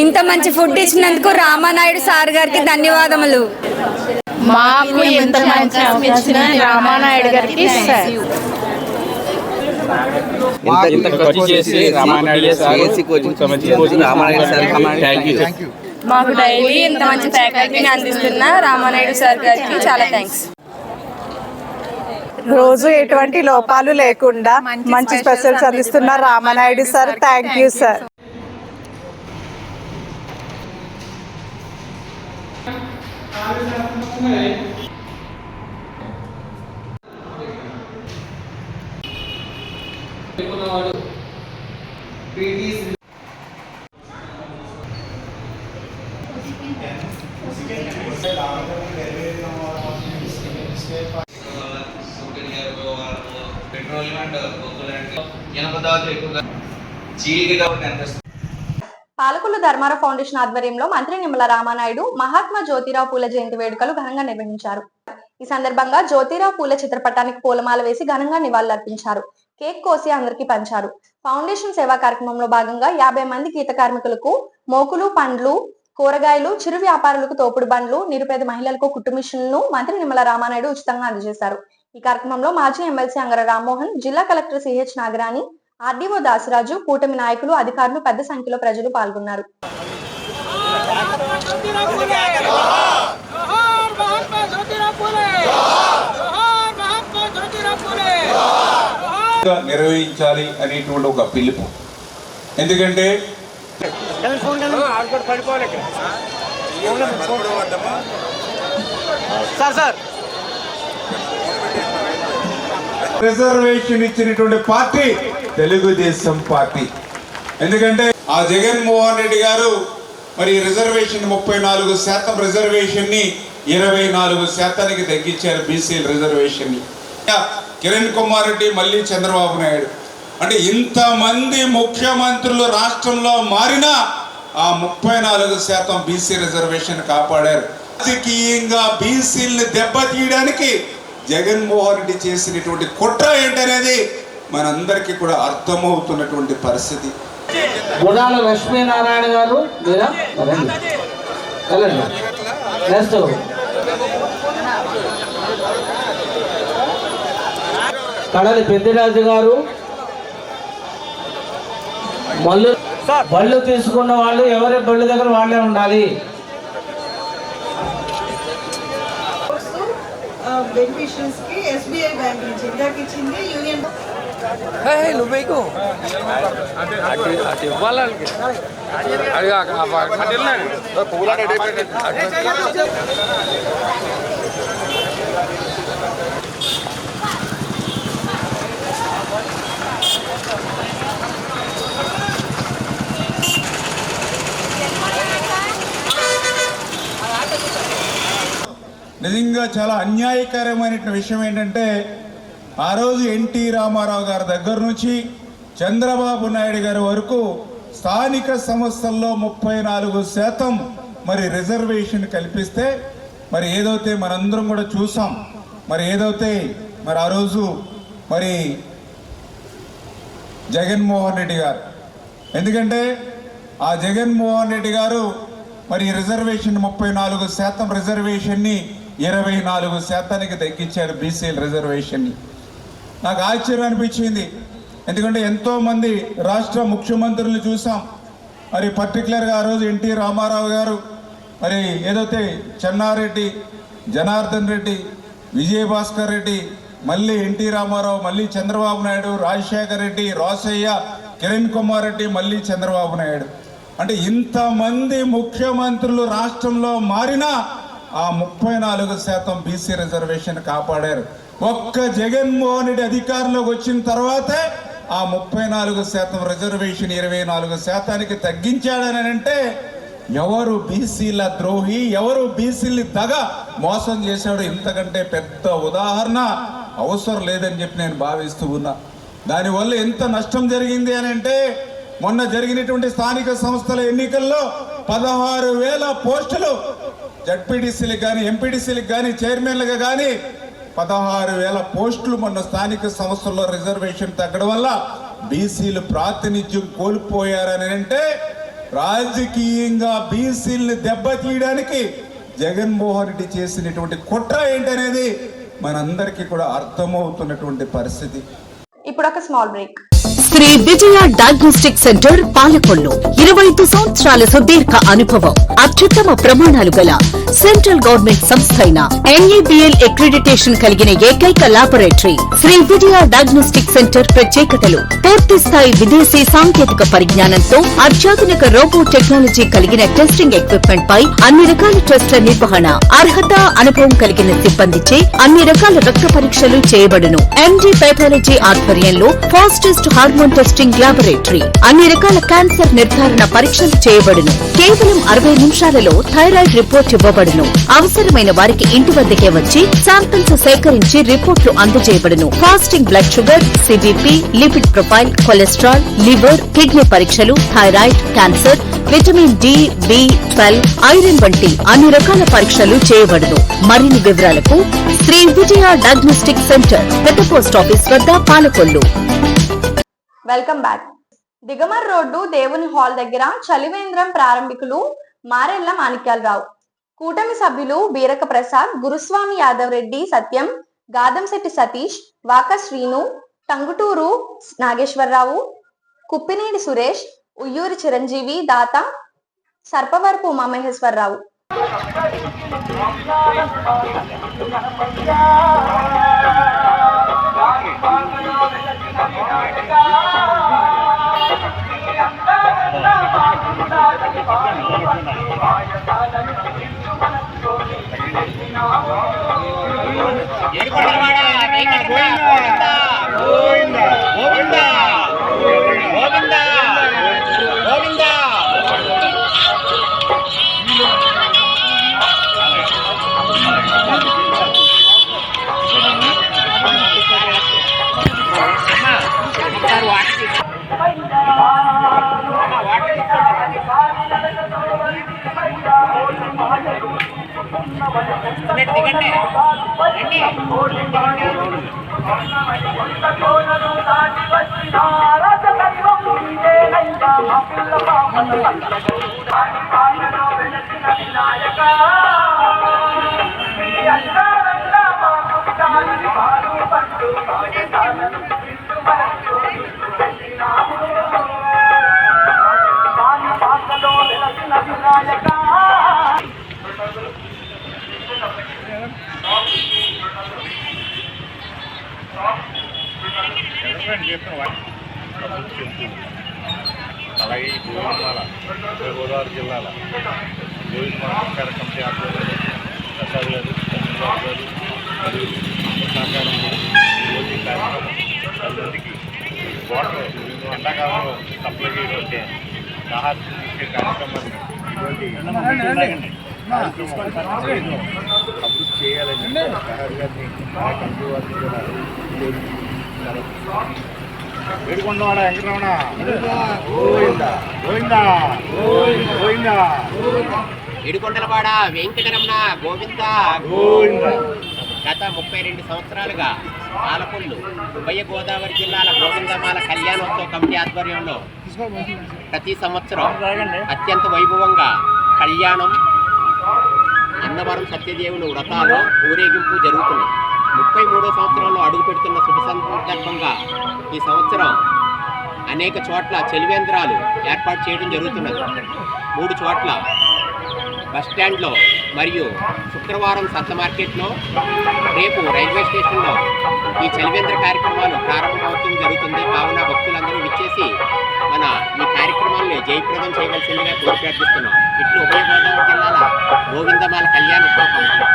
ఇంత మంచి ఫుడ్ ఇచ్చినందుకు రామానాయుడు సార్ గారికి ధన్యవాదములు. మాకు ఎంత మంచి ఇచ్చిన రామానాయుడు గారికి మాకు డైలీ ఇంత మంచి ఫ్యాకల్టీని అందిస్తున్న రామానాయుడు సార్ గారికి చాలా థ్యాంక్స్. రోజు ఎటువంటి లోపాలు లేకుండా మంచి స్పెషల్స్ అందిస్తున్న Ramanaidu sir, thank you sir. Palakollu Dharmarao foundation ఆధ్వర్యంలో మంత్రి నిమ్మల రామానాయుడు మహాత్మా జ్యోతిరావు పూలే జయంతి వేడుకలు ఘనంగా నిర్వహించారు. ఈ సందర్భంగా జ్యోతిరావు పూలే చిత్రపటానికి పూలమాల వేసి ఘనంగా నివాళులర్పించారు. కేక్ కోసి అందరికీ పంచారు. ఫౌండేషన్ సేవా కార్యక్రమంలో భాగంగా 50 మంది గీత కార్మికులకు మోకులు, పండ్లు, కూరగాయలు, చిరు వ్యాపారులకు తోపుడు బండ్లు, నిరుపేద మహిళలకు కుట్టు మిషన్లను మంత్రి నిమ్మల రామానాయుడు ఉచితంగా అందజేశారు. ఈ కార్యక్రమంలో మాజీ ఎమ్మెల్సీ అంగర రామ్మోహన్, జిల్లా collector CH Nagarani, RDO Dasaraju, కూటమి నాయకులు, అధికారులు, పెద్ద సంఖ్యలో ప్రజలు పాల్గొన్నారు. నిర్వహించాలి అనేటువంటి ఒక పిలుపు. ఎందుకంటే సార్ రిజర్వేషన్ ఇచ్చినటువంటి పార్టీ తెలుగుదేశం పార్టీ. ఎందుకంటే ఆ జగన్మోహన్ రెడ్డి గారు మరి రిజర్వేషన్ 34% రిజర్వేషన్ ని 24% తగ్గించారు. బీసీల రిజర్వేషన్ ని కిరణ్ కుమార్ రెడ్డి, మళ్ళీ చంద్రబాబు నాయుడు. అంటే ఇంతమంది ముఖ్యమంత్రులు రాష్ట్రంలో మారినా ఆ 34% బీసీ రిజర్వేషన్ కాపాడారు. రాజకీయంగా బీసీల్ని దెబ్బతీయడానికి జగన్మోహన్ రెడ్డి చేసినటువంటి కుట్ర ఏంటనేది మనందరికీ కూడా అర్థమవుతున్నటువంటి పరిస్థితి. గుడాల లక్ష్మీనారాయణ గారు మీరా వెళ్ళండి. నెక్స్ట్ కడలి పెద్దిరాజు గారు. బళ్ళు తీసుకున్న వాళ్ళు ఎవరి బళ్ళు దగ్గర వాళ్ళే ఉండాలి. బెనిఫిషియరీస్ కి ఎస్బీఐ బ్యాంక్ నుంచి ఇందాక ఇచ్చింది యూనియన్. నిజంగా చాలా అన్యాయకరమైన విషయం ఏంటంటే ఆ రోజు ఎన్టీ రామారావు గారి దగ్గర నుంచి చంద్రబాబు నాయుడు గారి వరకు స్థానిక సంస్థల్లో 34% మరి రిజర్వేషన్ కల్పిస్తే మరి ఏదైతే మనందరం కూడా చూసాం, మరి ఏదైతే మరి ఆ రోజు మరి జగన్మోహన్ రెడ్డి గారు, ఎందుకంటే ఆ జగన్మోహన్ రెడ్డి గారు మరి రిజర్వేషన్ 34% రిజర్వేషన్ని 24% తగ్గించారు బీసీల రిజర్వేషన్ని. నాకు ఆశ్చర్యం అనిపించింది. ఎందుకంటే ఎంతోమంది రాష్ట్ర ముఖ్యమంత్రులు చూసాం. మరి పర్టికులర్గా ఆ రోజు ఎన్టీ రామారావు గారు, మరి ఏదైతే చెన్నారెడ్డి, జనార్దన్ రెడ్డి, విజయభాస్కర్ రెడ్డి, మళ్ళీ ఎన్టీ రామారావు, మళ్ళీ చంద్రబాబు నాయుడు, రాజశేఖర్ రెడ్డి, రోసయ్య, కిరణ్ కుమార్ రెడ్డి, మళ్ళీ చంద్రబాబు నాయుడు. అంటే ఇంతమంది ముఖ్యమంత్రులు రాష్ట్రంలో మారినా ఆ 34% బీసీ రిజర్వేషన్ కాపాడారు. ఒక్క జగన్మోహన్ రెడ్డి అధికారంలోకి వచ్చిన తర్వాతే ఆ 34% రిజర్వేషన్ 24% తగ్గించాడని అంటే ఎవరు బీసీల ద్రోహి, ఎవరు బీసీలు దగ మోసం చేశాడు, ఇంతకంటే పెద్ద ఉదాహరణ అవసరం లేదని చెప్పి నేను భావిస్తూ ఉన్నా. దానివల్ల ఎంత నష్టం జరిగింది అని అంటే మొన్న జరిగినటువంటి స్థానిక సంస్థల ఎన్నికల్లో 16,000 పోస్టులు జడ్పీటీసీలకు కానీ, ఎంపీటీసీలకు కానీ, చైర్మన్లుగా కానీ 16,000 పోస్టులు మొన్న స్థానిక సంస్థల్లో రిజర్వేషన్ తగ్గడం వల్ల బీసీలు ప్రాతినిధ్యం కోల్పోయారని అంటే రాజకీయంగా బీసీల్ని దెబ్బతీయడానికి జగన్మోహన్ రెడ్డి చేసినటువంటి కుట్ర ఏంటనేది మనందరికీ కూడా అర్థమవుతున్నటువంటి పరిస్థితి. ఇప్పుడు ఒక small break. Shri Vijaya diagnostic centre Palakollu 25 సంవత్సరాల సుదీర్ఘ అనుభవం, అత్యుత్తమ ప్రమాణాలు గల సెంట్రల్ గవర్నమెంట్ సంస్థ అయిన NABL అక్రిడిటేషన్ కలిగిన ఏకైక laboratory Shri Vijaya diagnostic centre. ప్రత్యేకతలు: పూర్తి స్థాయి విదేశీ సాంకేతిక పరిజ్ఞానంతో అత్యాధునిక రోబో టెక్నాలజీ కలిగిన టెస్టింగ్ ఎక్విప్మెంట్ పై అన్ని రకాల టెస్టుల నిర్వహణ, అర్హత, అనుభవం కలిగిన సిబ్బందిచే అన్ని రకాల రక్త పరీక్షలు చేయబడును. MD పెథాలజీ ఆధ్వర్యంలో ఫాస్టెస్ట్ హార్మోన్ టెస్టింగ్ ల్యాబొరేటరీ, అన్ని రకాల క్యాన్సర్ నిర్ధారణ పరీక్షలు చేయబడును. కేవలం 60 నిమిషాలలో థైరాయిడ్ రిపోర్ట్ ఇవ్వబడును. అవసరమైన వారికి ఇంటి వద్దకే వచ్చి శాంపిల్స్ సేకరించి రిపోర్ట్లు అందజేయబడును. Fasting blood sugar, CBP, lipid profile, cholesterol, liver, kidney పరీక్షలు, thyroid, cancer, vitamin D, B12, iron వంటి అన్ని రకాల పరీక్షలు చేయబడును. మరిన్ని వివరాలకు శ్రీ విజయ డయాగ్నోస్టిక్ సెంటర్, పెద్ద పోస్ట్ ఆఫీస్ వద్ద, Palakollu. Welcome back. Digamarru road దేవుని హాల్ దగ్గర చలివేంద్రం ప్రారంభికులు మారెళ్ల మాణిక్యాలరావు, కూటమి సభ్యులు బీరక ప్రసాద్, గురుస్వామి యాదవ్ రెడ్డి, సత్యం, గాదంశెట్టి సతీష్, వాక శ్రీను, టంగుటూరు నాగేశ్వరరావు, కుప్పినేని సురేష్, ఉయ్యూరి చిరంజీవి, దాత, సర్పవరపు ఉమామహేశ్వరరావు. ఏడుకొండలవాడ అలాగే ఈ గోదావరి జిల్లాల గోవిందమాల కమిటీ ఆధ్వర్యంలో ప్రసాద్ గారు చంద్రబాబు గారు మరియు సహకారంలో ఈరోజు ఈ కార్యక్రమం 10 మందికి వాటర్ ఎండాకాలంలో సప్లై చేయడానికి ఆహారం ఇచ్చే కార్యక్రమాన్ని అభివృద్ధి చేయాలని సహార్ గారిని కమిటీ వారిని కూడా వేడుకొండవాడ వెంకటరమణ గోవిందా గోవిందా గోవిందా ఏడుకొండలవాడ వెంకటరమణ గోవింద గత 32 సంవత్సరాలుగా పాలకొల్లు ఉభయ గోదావరి జిల్లాల గోవిందమాల కళ్యాణోత్సవ కమిటీ ఆధ్వర్యంలో ప్రతి సంవత్సరం అత్యంత వైభవంగా కళ్యాణం, అన్నవరం సత్యదేవుని వ్రతాలు, ఊరేగింపు జరుగుతున్నది. 33వ సంవత్సరంలో అడుగు పెడుతున్న శుభ సందర్భంగా ఈ సంవత్సరం అనేక చోట్ల చలివేంద్రాలు ఏర్పాటు చేయడం జరుగుతున్నది. 3 చోట్ల బస్టాండ్లో మరియు శుక్రవారం సంత మార్కెట్లో, రేపు రైల్వే స్టేషన్లో ఈ చలివేంద్ర కార్యక్రమాలు ప్రారంభమవుతుంది జరుగుతుంది. కావున భక్తులందరూ విచ్చేసి మన ఈ కార్యక్రమాన్ని జయప్రదం చేయవలసిందిగా కోరిప్రార్థిస్తున్నాం. ఇట్లు ఉభయ గోదావరి జిల్లాల గోవిందమాల కళ్యాణోత్సవ కమిటీ.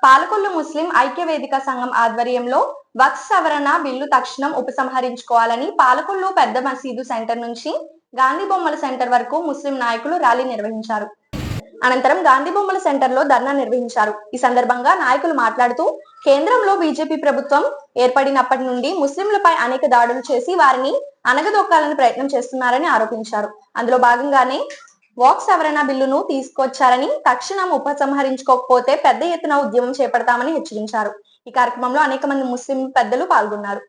పాలకొల్లు ముస్లిం ఐక్య వేదిక సంఘం ఆధ్వర్యంలో వక్ఫ్ సవరణ బిల్లు తక్షణం ఉపసంహరించుకోవాలని పాలకొల్లు పెద్ద మసీదు సెంటర్ నుంచి గాంధీ బొమ్మల సెంటర్ వరకు ముస్లిం నాయకులు ర్యాలీ నిర్వహించారు. అనంతరం గాంధీ బొమ్మల సెంటర్ లో ధర్నా నిర్వహించారు. ఈ సందర్భంగా నాయకులు మాట్లాడుతూ కేంద్రంలో బీజేపీ ప్రభుత్వం ఏర్పడినప్పటి నుండి ముస్లింలపై అనేక దాడులు చేసి వారిని అణగదొక్కాలని ప్రయత్నం చేస్తున్నారని ఆరోపించారు. అందులో భాగంగానే వక్ఫ్ సవరణ బిల్లును తీసుకొచ్చారని, తక్షణం ఉపసంహరించుకోకపోతే పెద్ద ఎత్తున ఉద్యమం చేపడతామని హెచ్చరించారు. ఈ కార్యక్రమంలో అనేక మంది ముస్లిం పెద్దలు పాల్గొన్నారు.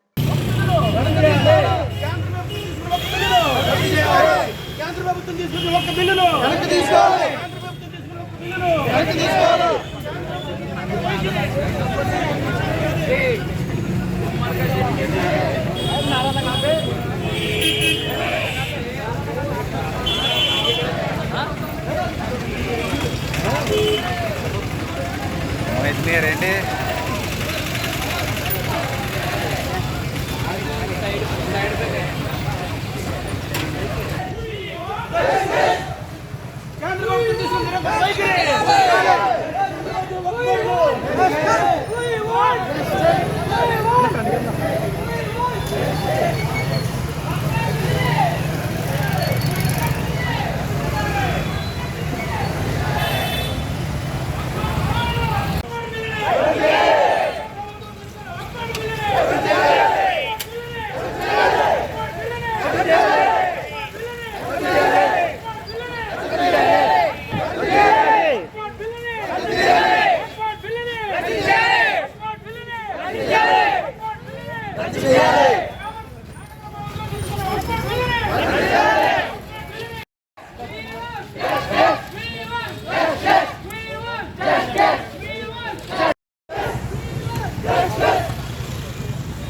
రండి.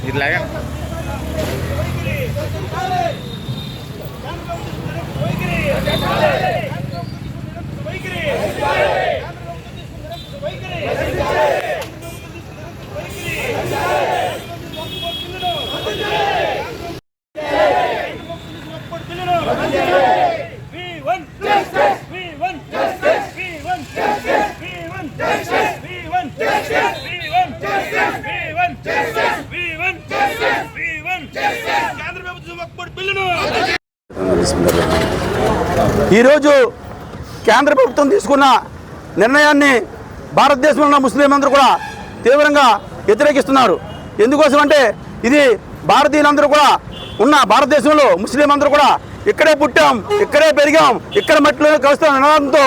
ఇట్లాగా We want justice! We want justice! We want justice! We want ఈరోజు కేంద్ర ప్రభుత్వం తీసుకున్న నిర్ణయాన్ని భారతదేశంలో ఉన్న ముస్లింలందరూ కూడా తీవ్రంగా వ్యతిరేకిస్తున్నారు. ఎందుకోసం అంటే ఇది భారతీయులందరూ కూడా ఉన్న భారతదేశంలో ముస్లిం అందరూ కూడా ఇక్కడే పుట్టాం, ఇక్కడే పెరిగాం, ఇక్కడ మట్టిలోనే కలుస్తాం నినాదంతో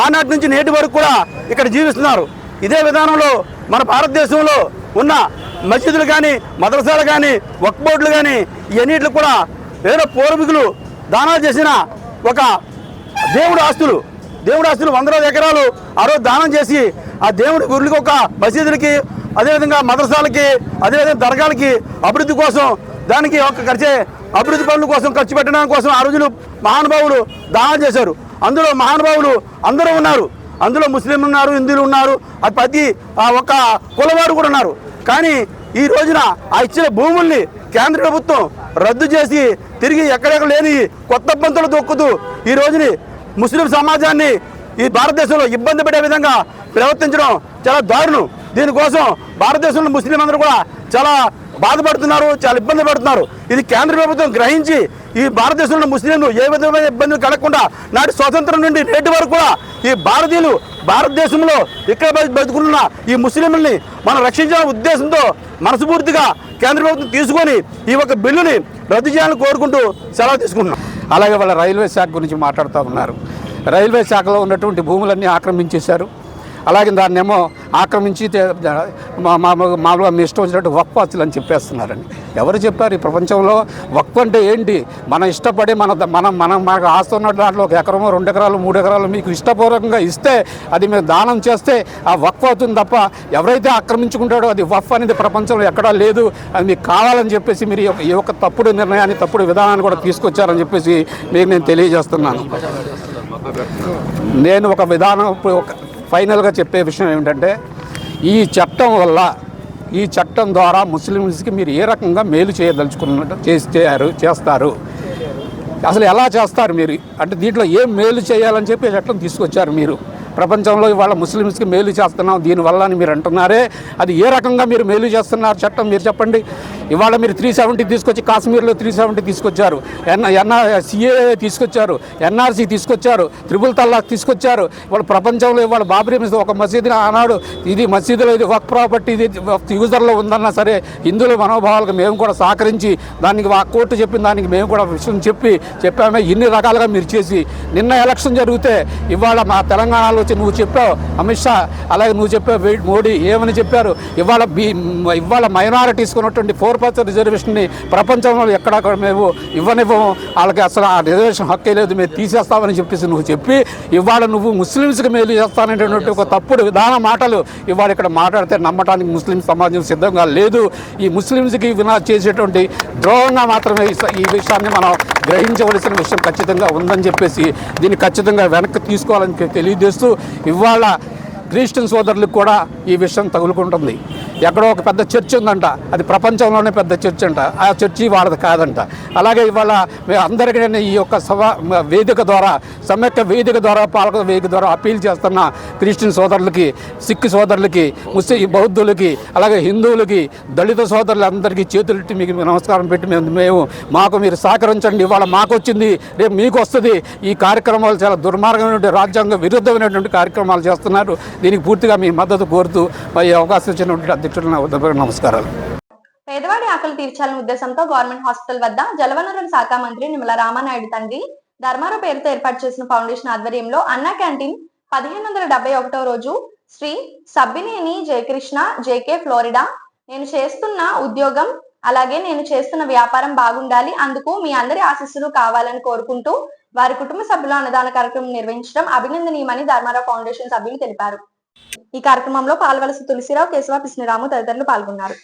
ఆనాటి నుంచి నేటి వరకు కూడా ఇక్కడ జీవిస్తున్నారు. ఇదే విధానంలో మన భారతదేశంలో ఉన్న మసీదులు కానీ, మదరసాలు కానీ, వక్ఫ్ బోర్డులు కానీ ఇవన్నిట్లు కూడా ఏదో పూర్వీకులు దానాలు చేసిన ఒక దేవుడి ఆస్తులు వందల ఎకరాలు ఆ రోజు దానం చేసి ఆ దేవుడి గురులకి, ఒక మసీదులకి, అదేవిధంగా మదరసాలకి, అదేవిధంగా దర్గాలకి అభివృద్ధి కోసం, దానికి ఒక అభివృద్ధి పనుల కోసం ఖర్చు పెట్టడం కోసం ఆ రోజులు మహానుభావులు దానం చేశారు. అందులో మహానుభావులు అందరూ ఉన్నారు. అందులో ముస్లింలు ఉన్నారు, హిందువులు ఉన్నారు, అది ప్రతి ఒక కులవారు కూడా ఉన్నారు. కానీ ఈ రోజున ఆ ఇచ్చిన భూముల్ని కేంద్ర ప్రభుత్వం రద్దు చేసి తిరిగి ఎక్కడెక్కడ లేని కొత్త పంతులు దొక్కుతూ ఈ రోజుని ముస్లిం సమాజాన్ని ఈ భారతదేశంలో ఇబ్బంది పెట్టే విధంగా ప్రవర్తించడం చాలా దారుణం. దీనికోసం భారతదేశంలో ముస్లిం అందరూ కూడా చాలా బాధపడుతున్నారు, చాలా ఇబ్బంది పడుతున్నారు. ఇది కేంద్ర ప్రభుత్వం గ్రహించి ఈ భారతదేశంలో ముస్లింలు ఏ విధమైన ఇబ్బందులు కలగకుండా నాటి స్వాతంత్రం నుండి నేటి వరకు కూడా ఈ భారతీయులు భారతదేశంలో ఇక్కడ బతుకున్న ఈ ముస్లింలని మనం రక్షించాలనే ఉద్దేశంతో మనస్ఫూర్తిగా కేంద్ర ప్రభుత్వం తీసుకొని ఈ ఒక బిల్లుని రద్దు చేయాలని కోరుకుంటూ సెలవు తీసుకుంటున్నాం. అలాగే వాళ్ళ రైల్వే శాఖ గురించి మాట్లాడుతూ ఉన్నారు. రైల్వే శాఖలో ఉన్నటువంటి భూములన్నీ ఆక్రమించేశారు. అలాగే దాన్నేమో ఆక్రమించి మామూలుగా మీ ఇష్టం వచ్చినట్టు వక్ఫ్ ఆస్తులు అని చెప్పేస్తున్నారండి. ఎవరు చెప్పారు? ఈ ప్రపంచంలో వక్ఫ్ అంటే ఏంటి? మనం ఇష్టపడి మనకు ఆస్తి ఉన్న దాంట్లో 1 ఎకరమో 2 ఎకరాలు 3 ఎకరాలు మీకు ఇష్టపూర్వకంగా ఇస్తే అది మీరు దానం చేస్తే ఆ వక్ఫ్ అవుతుంది తప్ప ఎవరైతే ఆక్రమించుకుంటాడో అది వక్ఫ్ అనేది ప్రపంచంలో ఎక్కడా లేదు. అది మీకు కావాలని చెప్పేసి మీరు ఈ యొక్క తప్పుడు నిర్ణయాన్ని, తప్పుడు విధానాన్ని కూడా తీసుకొచ్చారని చెప్పేసి మీకు నేను తెలియజేస్తున్నాను. నేను ఒక విధానం ఫైనల్గా చెప్పే విషయం ఏమిటంటే, ఈ చట్టం ద్వారా ముస్లిమ్స్కి మీరు ఏ రకంగా మేలు చేయదలుచుకున్నట్టు చేస్తారు, అసలు ఎలా చేస్తారు మీరు అంటే దీంట్లో ఏం మేలు చేయాలని చెప్పి చట్టం తీసుకొచ్చారు మీరు. ప్రపంచంలో ఇవాళ ముస్లిమ్స్కి మేలు చేస్తున్నాం దీనివల్ల అని మీరు అంటున్నారే, అది ఏ రకంగా మీరు మేలు చేస్తున్నారు చట్టం మీరు చెప్పండి. ఇవాళ మీరు 370 తీసుకొచ్చి కాశ్మీర్లో 370 తీసుకొచ్చారు, సిఏఏ తీసుకొచ్చారు, ఎన్ఆర్సీ తీసుకొచ్చారు, త్రిపుల్ తలాక్ తీసుకొచ్చారు. ఇవాళ ప్రపంచంలో ఇవాళ బాబ్రీ మసీద్ ఒక మసీదుని ఆనాడు ఇది మసీదులో ఇది వక్ఫ్ ప్రాపర్టీ ఇది యూజర్లో ఉందన్నా సరే హిందువుల మనోభావాలకు మేము కూడా సహకరించి దానికి కోర్టు చెప్పిన దానికి మేము కూడా విషయం చెప్పామే. ఇన్ని రకాలుగా మీరు చేసి నిన్న ఎలక్షన్ జరిగితే ఇవాళ మా తెలంగాణలో వచ్చి నువ్వు చెప్పావు అమిత్ షా, అలాగే నువ్వు చెప్పావు మోడీ ఏమని చెప్పారు? ఇవాళ మైనారిటీస్కి ఉన్నటువంటి 4% రిజర్వేషన్ని ప్రపంచంలో ఎక్కడా మేము ఇవ్వనివ్వము, వాళ్ళకి అసలు ఆ రిజర్వేషన్ హక్కే లేదు, మేము తీసేస్తామని చెప్పేసి నువ్వు చెప్పి ఇవాళ నువ్వు ముస్లిమ్స్కి మేలు చేస్తాననేటువంటి ఒక తప్పుడు విధాన మాటలు ఇవాళ ఇక్కడ మాట్లాడితే నమ్మటానికి ముస్లిం సమాజం సిద్ధంగా లేదు. ఈ ముస్లిమ్స్కి చేసేటువంటి ద్రోహంగా మాత్రమే ఈ విషయాన్ని మనం గ్రహించవలసిన విషయం ఖచ్చితంగా ఉందని చెప్పేసి దీన్ని ఖచ్చితంగా వెనక్కి తీసుకోవాలని తెలియజేస్తూ ఇవాళ క్రిస్టియన్ సోదరులకు కూడా ఈ విషయం తగులుకుంటుంది. ఎక్కడో ఒక పెద్ద చర్చ్ ఉందంట, అది ప్రపంచంలోనే పెద్ద చర్చ్ అంట, ఆ చర్చి వాళ్ళది కాదంట. అలాగే ఇవాళ అందరికీ ఈ యొక్క వేదిక ద్వారా సమైక్య వేదిక ద్వారా పాలక వేదిక ద్వారా అప్పీల్ చేస్తున్న క్రిస్టియన్ సోదరులకి, సిక్ సోదరులకి, ముస్లిం బౌద్ధులకి, అలాగే హిందువులకి, దళిత సోదరులందరికీ చేతులెట్టి మీకు నమస్కారం పెట్టి మాకు మీరు సహకరించండి. ఇవాళ మాకు వచ్చింది రేపు మీకు వస్తుంది. ఈ కార్యక్రమాలు చాలా దుర్మార్గమైనటువంటి రాజ్యాంగ విరుద్ధమైనటువంటి కార్యక్రమాలు చేస్తున్నారు. దీనికి పూర్తిగా మీ మద్దతు కోరుతూ ఈ అవకాశం ఇచ్చినటువంటి అధ్యక్షుడు నమస్కారాలు. పేదవాడి ఆకలి తీర్చాలనే ఉద్దేశంతో గవర్నమెంట్ హాస్పిటల్ వద్ద జలవనరుల శాఖ మంత్రి నిమ్మల రామానాయుడు తండ్రి ధర్మారావు పేరుతో ఏర్పాటు చేసిన ఫౌండేషన్ ఆధ్వర్యంలో అన్నా క్యాంటీన్ 1571వ రోజు శ్రీ సబ్బినేని జయకృష్ణ జేకే ఫ్లోరిడా. నేను చేస్తున్న ఉద్యోగం అలాగే నేను చేస్తున్న వ్యాపారం బాగుండాలి, అందుకు మీ అందరి ఆశీస్సులు కావాలని కోరుకుంటూ వారి కుటుంబ సభ్యుల అన్నదాన కార్యక్రమం నిర్వహించడం అభినందనీయమని ధర్మారావు ఫౌండేషన్ సభ్యులు తెలిపారు. ఈ కార్యక్రమంలో పాల్వలసి తులసిరావు, కేశవ కృష్ణరాము తదితరులు పాల్గొన్నారు.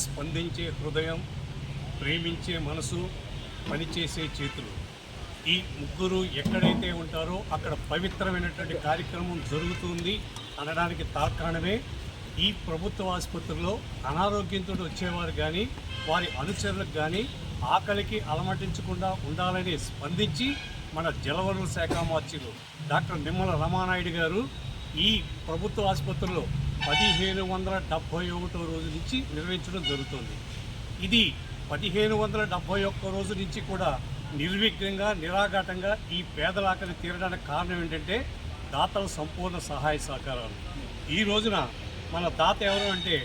స్పందించే హృదయం, ప్రేమించే మనసు, పనిచేసే చేతులు, ఈ ముగ్గురు ఎక్కడైతే ఉంటారో అక్కడ పవిత్రమైనటువంటి కార్యక్రమం జరుగుతుంది అనడానికి తార్కాణమే ఈ ప్రభుత్వ ఆసుపత్రిలో అనారోగ్యంతో వచ్చేవారు కానీ వారి అనుచరులకు కానీ ఆకలికి అలమటించకుండా ఉండాలని స్పందించి మన జలవనరుల శాఖ మంత్రులు డాక్టర్ నిమ్మల రామానాయుడు గారు ఈ ప్రభుత్వ ఆసుపత్రిలో 1571 రోజు నుంచి నిర్వహించడం జరుగుతుంది. ఇది 1571 రోజు నుంచి కూడా నిర్విఘ్నంగా నిరాఘాటంగా ఈ పేదల ఆకలి తీరడానికి కారణం ఏంటంటే దాతల సంపూర్ణ సహాయ సహకారాలు. ఈ రోజున మన దాత ఎవరు అంటే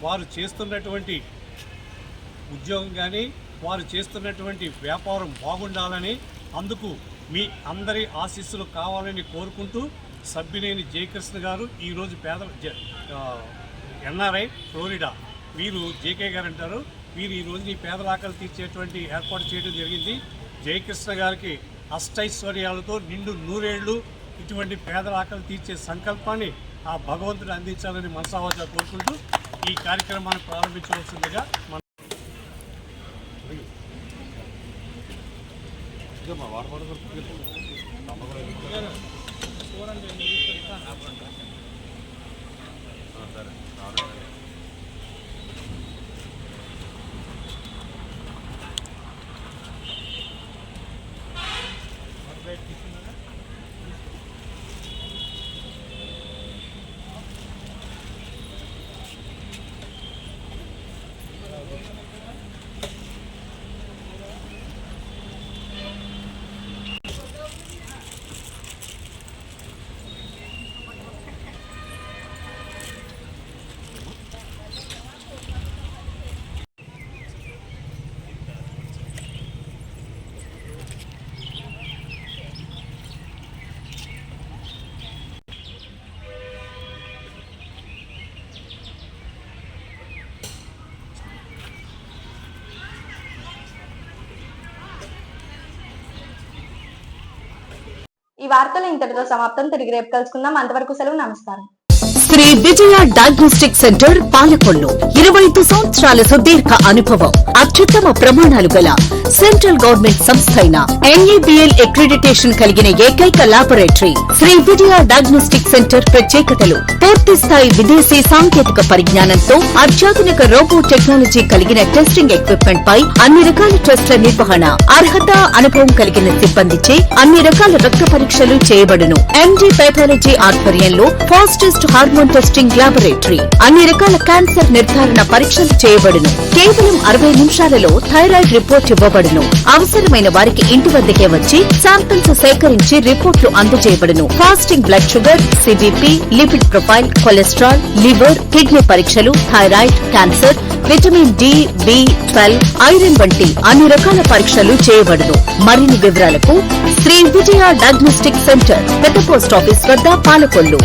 వారు చేస్తున్నటువంటి ఉద్యోగం కానీ వారు చేస్తున్నటువంటి వ్యాపారం బాగుండాలని, అందుకు మీ అందరి ఆశీస్సులు కావాలని కోరుకుంటూ సభ్యునేని జయకృష్ణ గారు ఈరోజు ఎన్ఆర్ఐ ఫ్లోరిడా వీరు జేకే గారు అంటారు, వీరు ఈరోజు ఈ పేదల ఆకలి తీర్చేటువంటి ఏర్పాటు చేయడం జరిగింది. జయకృష్ణ గారికి అష్టైశ్వర్యాలతో నిండు నూరేళ్లు ఇటువంటి పేదల ఆకలి తీర్చే సంకల్పాన్ని ఆ భగవంతుడు అందించాలని మనసావాచ కోరుకుంటూ ఈ కార్యక్రమాన్ని ప్రారంభించవలసిందిగా ఈ వార్తలు ఇంతటితో సమాప్తం. తిరిగి రేపు కలుసుకుందాం. అంతవరకు సెలవు. నమస్కారం. శ్రీ విజయ డయాగ్నోస్టిక్ సెంటర్ పాలకొల్లు 25 సంవత్సరాల సుదీర్ఘ అనుభవం, అత్యుత్తమ ప్రమాణాలు గల సెంట్రల్ గవర్నమెంట్ సంస్థ అయిన NABL అక్రిడిటేషన్ కలిగిన ఏకైక laboratory Shri Vijaya diagnostic centre ప్రత్యేకతలు పూర్తి స్థాయి విదేశీ సాంకేతిక పరిజ్ఞానంతో అత్యాధునిక రోబో టెక్నాలజీ కలిగిన టెస్టింగ్ ఎక్విప్మెంట్ పై అన్ని రకాల టెస్టుల నిర్వహణ, అర్హత అనుభవం కలిగిన సిబ్బందిచే అన్ని రకాల రక్త పరీక్షలు చేయబడును. MD పెథాలజీ ఆధ్వర్యంలో ఫాస్టెస్ట్ హార్మోన్ టెస్టింగ్ లాబొరేటరీ, అన్ని రకాల క్యాన్సర్ నిర్ధారణ పరీక్షలు చేయబడును. కేవలం 60 నిమిషాలలో థైరాయిడ్ రిపోర్ట్ ఇవ్వబడును. అవసరమైన వారికి ఇంటి వద్దకే వచ్చి శాంపిల్స్ సేకరించి రిపోర్ట్లు అందజేయబడును. Fasting blood sugar, CBP, lipid profile, cholesterol, liver, kidney పరీక్షలు, thyroid, cancer, vitamin D, B12, iron వంటి అన్ని రకాల పరీక్షలు చేయబడును. మరిన్ని వివరాలకు శ్రీ విజయ డయాగ్నోస్టిక్ సెంటర్, పెద్ద పోస్ట్ ఆఫీస్ వద్ద, పాలకొల్లు.